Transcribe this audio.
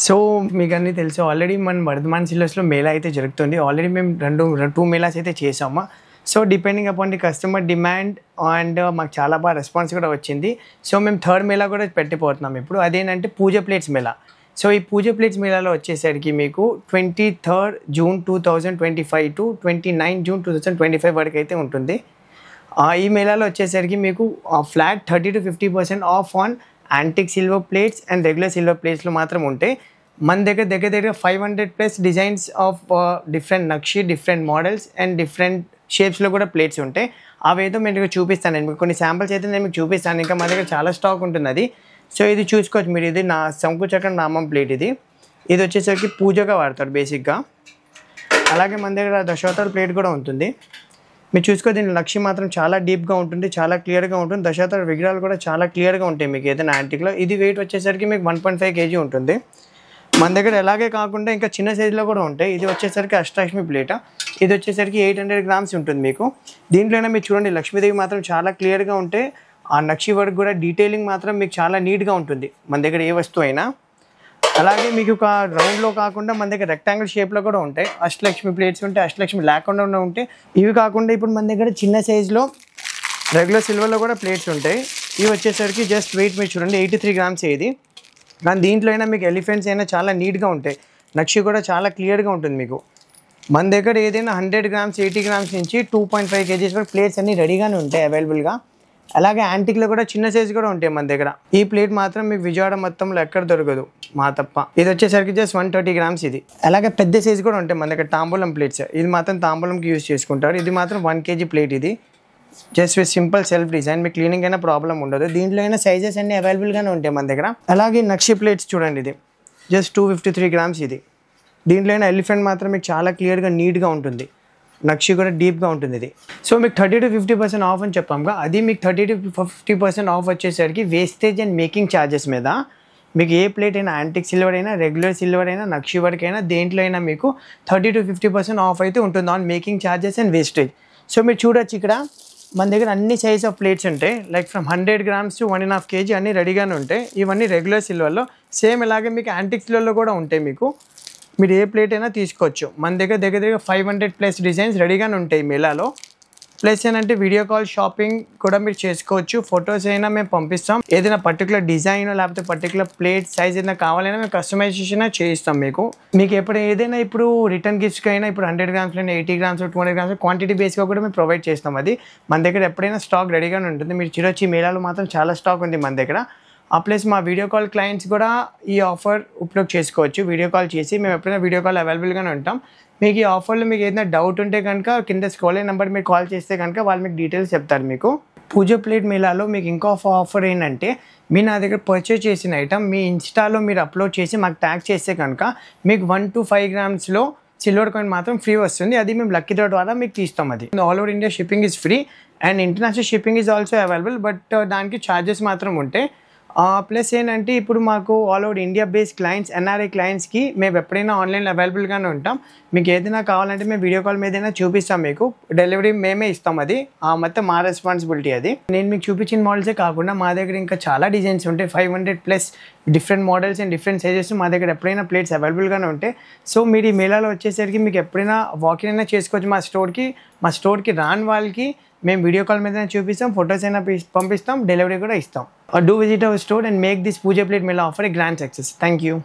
So మీకన్నీ తెలుసు already మన వర్ధమాన్ సిల్వర్స్లో మేళా అయితే జరుగుతుంది. ఆల్రెడీ మేము 2 మేళాస్ అయితే చేసాము. So depending upon the customer demand and మాకు చాలా బాగా రెస్పాన్స్ కూడా వచ్చింది. సో మేము 3rd మేళా కూడా పెట్టిపోతున్నాం ఇప్పుడు. అదేంటంటే పూజ ప్లేట్స్ మేళా. సో ఈ పూజ ప్లేట్స్ మేళాలో వచ్చేసరికి మీకు 23rd June 2025 టు 29 June 2025 వరకు అయితే ఉంటుంది. ఈ మేళాలో వచ్చేసరికి మీకు flat 30 to 50% off on antique silver plates and regular silver ప్లేట్స్లో మాత్రం ఉంటాయి. మన దగ్గర 500+ డిజైన్స్ ఆఫ్ డిఫరెంట్ నక్షి, డిఫరెంట్ మోడల్స్ అండ్ డిఫరెంట్ షేప్స్లో కూడా ప్లేట్స్ ఉంటాయి. అవేదో నేను చూపిస్తాను. నేను కొన్ని శాంపిల్స్ అయితే నేను మీకు చూపిస్తాను. ఇంకా మన దగ్గర చాలా స్టాక్ ఉంటుంది అది. సో ఇది చూసుకోవచ్చు మీరు. ఇది నా శంకుచక్ర నామం ప్లేట్. ఇది వచ్చేసరికి పూజగా వాడతారు బేసిక్గా. అలాగే మన దగ్గర దశావతార ప్లేట్ కూడా ఉంటుంది. మీరు చూసుకో, దీని లక్ష్యం మాత్రం చాలా డీప్గా ఉంటుంది, చాలా క్లియర్గా ఉంటుంది. దశావతార విగ్రహాలు కూడా చాలా క్లియర్గా ఉంటాయి మీకు ఏదైనా యాంటిక్లో. ఇది వెయిట్ వచ్చేసరికి మీకు 1.5 kg ఉంటుంది. మన దగ్గర ఎలాగే కాకుండా ఇంకా చిన్న సైజులో కూడా ఉంటాయి. ఇది వచ్చేసరికి అష్టాలక్ష్మి ప్లేట్. ఇది వచ్చేసరికి 800 grams ఉంటుంది మీకు. దీంట్లోనే మీరు చూడండి, లక్ష్మీదేవి మాత్రం చాలా క్లియర్గా ఉంటే ఆ నక్షి వర్క్ కూడా డీటెయిలింగ్ మాత్రం మీకు చాలా నీట్గా ఉంటుంది మన దగ్గర ఏ వస్తువు అయినా. అలాగే మీకు ఒక రౌండ్లో కాకుండా మన దగ్గర రెక్టాంగిల్ షేప్లో కూడా ఉంటాయి. అష్టలక్ష్మి ప్లేట్స్ ఉంటాయి, అష్టలక్ష్మి లేకుండా ఉంటాయి. ఇవి కాకుండా ఇప్పుడు మన దగ్గర చిన్న సైజులో రెగ్యులర్ సిల్వర్లో కూడా ప్లేట్స్ ఉంటాయి. ఇవి వచ్చేసరికి జస్ట్ వెయిట్ మీరు చూడండి 83 grams ఇది. కానీ దీంట్లో అయినా మీకు ఎలిఫెంట్స్ అయినా చాలా నీట్గా ఉంటాయి. నక్షి కూడా చాలా క్లియర్గా ఉంటుంది మీకు. మన దగ్గర ఏదైనా 100 grams, 80 grams నుంచి 2.5 kgs వరకు ప్లేట్స్ అన్నీ రెడీగానే ఉంటాయి అవైలబుల్గా. అలాగే యాంటిక్లో కూడా చిన్న సైజు కూడా ఉంటాయి మన దగ్గర. ఈ ప్లేట్ మాత్రం మీకు విజయవాడ మొత్తంలో ఎక్కడ దొరకదు మా తప్ప. ఇది వచ్చేసరికి జస్ట్ 130 grams ఇది. అలాగే పెద్ద సైజు కూడా ఉంటాయి మన దగ్గర తాంబూలం ప్లేట్స్. ఇది మాత్రం తాంబూలంకి యూజ్ చేసుకుంటారు. ఇది మాత్రం 1 kg ప్లేట్. ఇది just with simple self design. మీకు క్లీనింగ్ అయినా ప్రాబ్లం ఉండదు. దీంట్లో అయినా సైజెస్ అన్నీ అవైలబుల్గానే ఉంటాయి మన దగ్గర. అలాగే నక్షి ప్లేట్స్ చూడండి, ఇది జస్ట్ 253 grams ఇది. దీంట్లో అయినా ఎలిఫెంట్ మాత్రం మీకు చాలా క్లియర్గా నీట్గా ఉంటుంది. నక్షి కూడా డీప్గా ఉంటుంది ఇది. సో మీకు 30 to 50% ఆఫ్ అని చెప్పాముగా, అది మీకు 30 to 50% ఆఫ్ వచ్చేసరికి వేస్టేజ్ అండ్ మేకింగ్ ఛార్జెస్ మీద మీకు ఏ ప్లేట్ అయినా యాంటిక్ సిల్వర్ అయినా, రెగ్యులర్ సిల్వర్ అయినా, నక్షి వర్క్ అయినా దేంట్లో అయినా మీకు 30 to 50% ఆఫ్ అయితే ఉంటుంది on making charges and wastage. So మీరు చూడొచ్చు ఇక్కడ మన దగ్గర అన్ని సైజ్ ఆఫ్ ప్లేట్స్ ఉంటాయి. Like from 100 grams to 1.5 kg అన్నీ రెడీగానే ఉంటాయి. ఇవన్నీ రెగ్యులర్ సిల్వర్లో. సేమ్ ఇలాగే మీకు యాంటిక్ సిల్వర్లో కూడా ఉంటాయి మీకు. మీరు ఏ ప్లేట్ అయినా తీసుకోవచ్చు. మన దగ్గర 500+ డిజైన్స్ రెడీగానే ఉంటాయి మేళాలో. ప్లస్ ఏంటంటే వీడియో కాల్ షాపింగ్ కూడా మీరు చేసుకోవచ్చు. ఫొటోస్ అయినా మేము పంపిస్తాం. ఏదైనా పర్టికులర్ డిజైన్ లేకపోతే పర్టికులర్ ప్లేట్ సైజ్ ఏదైనా కావాలైనా మేము కస్టమైజేషన్ చేయిస్తాం మీకు. ఎప్పుడు ఏదైనా ఇప్పుడు రిటర్న్ గిఫ్ట్స్కి అయినా ఇప్పుడు 100 grams, 80 grams, 200 grams క్వాంటిటీ బేస్గా కూడా మేము ప్రొవైడ్ చేస్తాం. అది మన దగ్గర ఎప్పుడైనా స్టాక్ రెడీగానే ఉంటుంది. మీరు చూడొచ్చు ఈ మేళాలో మాత్రం చాలా స్టాక్ ఉంది మన దగ్గర. ప్లస్ మా వీడియో కాల్ క్లయింట్స్ కూడా ఈ ఆఫర్ ఉపయోగ చేసుకోవచ్చు. వీడియో కాల్ చేసి మేము ఎప్పుడైనా వీడియో కాల్ అవైలబుల్గానే ఉంటాం. మీకు ఈ ఆఫర్లో మీకు ఏదైనా డౌట్ ఉంటే కనుక కింద స్క్రోల్ అయిన నెంబర్ మీరు కాల్ చేస్తే కనుక వాళ్ళు మీకు డీటెయిల్స్ చెప్తారు మీకు. పూజ ప్లేట్ మేళాలో మీకు ఇంకో ఆఫర్ ఏంటంటే, మీరు నా దగ్గర పర్చేస్ చేసిన ఐటమ్ మీ ఇన్స్టాలో మీరు అప్లోడ్ చేసి మాకు ట్యాగ్ చేస్తే కనుక మీకు 1 to 5 grams సిల్వర్ కాయిన్ మాత్రం ఫ్రీ వస్తుంది. అది మేము లక్కీ డ్రా ద్వారా మీకు తీస్తాం. అది all over India shipping is free and international shipping is also available. But దానికి ఛార్జెస్ మాత్రం ఉంటాయి. ప్లస్ ఏంటంటే ఇప్పుడు మాకు all over India based clients, NRI క్లయింట్స్కి మేము ఎప్పుడైనా ఆన్లైన్లో అవైలబుల్గానే ఉంటాం. మీకు ఏదైనా కావాలంటే మేము వీడియో కాల్ మీద చూపిస్తాం. మీకు డెలివరీ మేమే ఇస్తాం. అది మొత్తం మా రెస్పాన్సిబిలిటీ. అది నేను మీకు చూపించిన మోడల్సే కాకుండా మా దగ్గర ఇంకా చాలా డిజైన్స్ ఉంటాయి. 500+ different models and different sizes మా దగ్గర ఎప్పుడైనా ప్లేట్స్ అవైలబుల్గానే ఉంటాయి. సో మీరు ఈ మేళాలో వచ్చేసరికి మీకు ఎప్పుడైనా వాకిన్ అయినా చేసుకోవచ్చు మా స్టోర్కి రాని వాళ్ళకి మేము వీడియో కాల్ మీద చూపిస్తాం, ఫొటోస్ అయినా పంపిస్తాం, డెలివరీ కూడా ఇస్తాం. Do visit our store and make this Puja Plate Mela offer a grand success. Thank you.